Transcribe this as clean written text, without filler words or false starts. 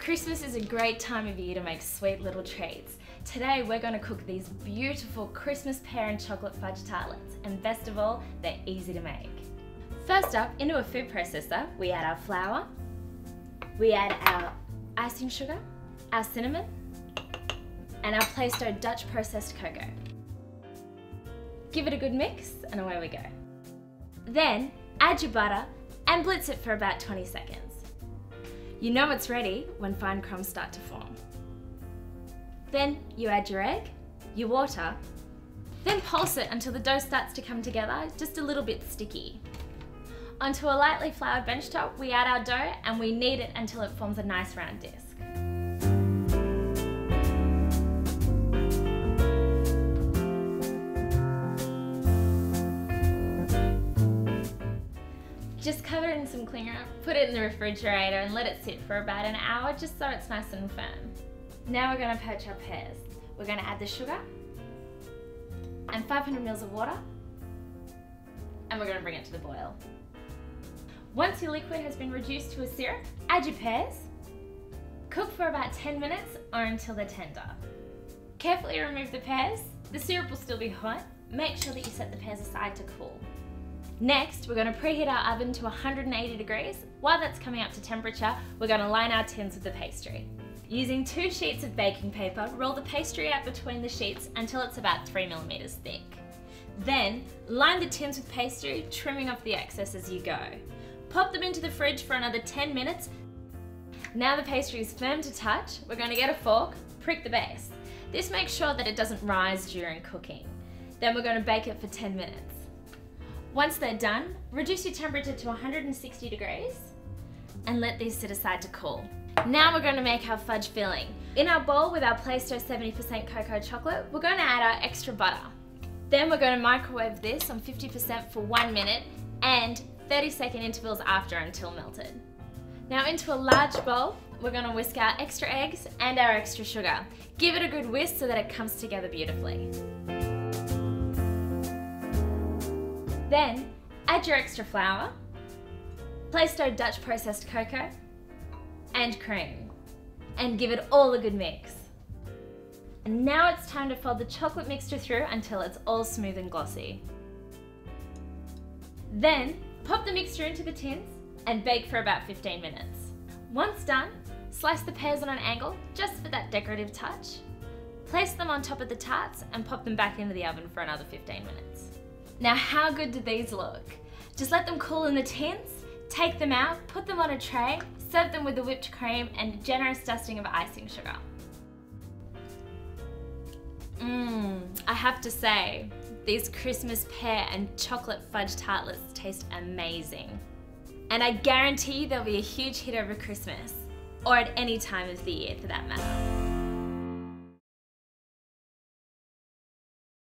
Christmas is a great time of year to make sweet little treats. Today we're going to cook these beautiful Christmas pear and chocolate fudge tartlets, and best of all, they're easy to make. First up, into a food processor, we add our flour, we add our icing sugar, our cinnamon, and our Plaistow Dutch processed cocoa. Give it a good mix and away we go. Then add your butter and blitz it for about 20 seconds. You know it's ready when fine crumbs start to form. Then you add your egg, your water, then pulse it until the dough starts to come together, just a little bit sticky. Onto a lightly floured benchtop, we add our dough and we knead it until it forms a nice round disc. Just cover it in some cling wrap, put it in the refrigerator and let it sit for about an hour just so it's nice and firm. Now we're going to poach our pears. We're going to add the sugar and 500 ml of water, and we're going to bring it to the boil. Once your liquid has been reduced to a syrup, add your pears. Cook for about 10 minutes or until they're tender. Carefully remove the pears. The syrup will still be hot. Make sure that you set the pears aside to cool. Next, we're going to preheat our oven to 180 degrees. While that's coming up to temperature, we're going to line our tins with the pastry. Using 2 sheets of baking paper, roll the pastry out between the sheets until it's about 3 mm thick. Then, line the tins with pastry, trimming off the excess as you go. Pop them into the fridge for another 10 minutes. Now the pastry is firm to touch, we're going to get a fork, prick the base. This makes sure that it doesn't rise during cooking. Then we're going to bake it for 10 minutes. Once they're done, reduce your temperature to 160 degrees and let these sit aside to cool. Now we're going to make our fudge filling. In our bowl with our Plaistow 70% cocoa chocolate, we're going to add our extra butter. Then we're going to microwave this on 50% for 1 minute and 30-second intervals after until melted. Now into a large bowl, we're going to whisk our extra eggs and our extra sugar. Give it a good whisk so that it comes together beautifully. Then add your extra flour, Plaistow Dutch processed cocoa, and cream, and give it all a good mix. And now it's time to fold the chocolate mixture through until it's all smooth and glossy. Then pop the mixture into the tins and bake for about 15 minutes. Once done, slice the pears on an angle just for that decorative touch. Place them on top of the tarts and pop them back into the oven for another 15 minutes. Now how good do these look? Just let them cool in the tins, take them out, put them on a tray, serve them with the whipped cream and a generous dusting of icing sugar. I have to say, these Christmas pear and chocolate fudge tartlets taste amazing. And I guarantee they'll be a huge hit over Christmas, or at any time of the year for that matter.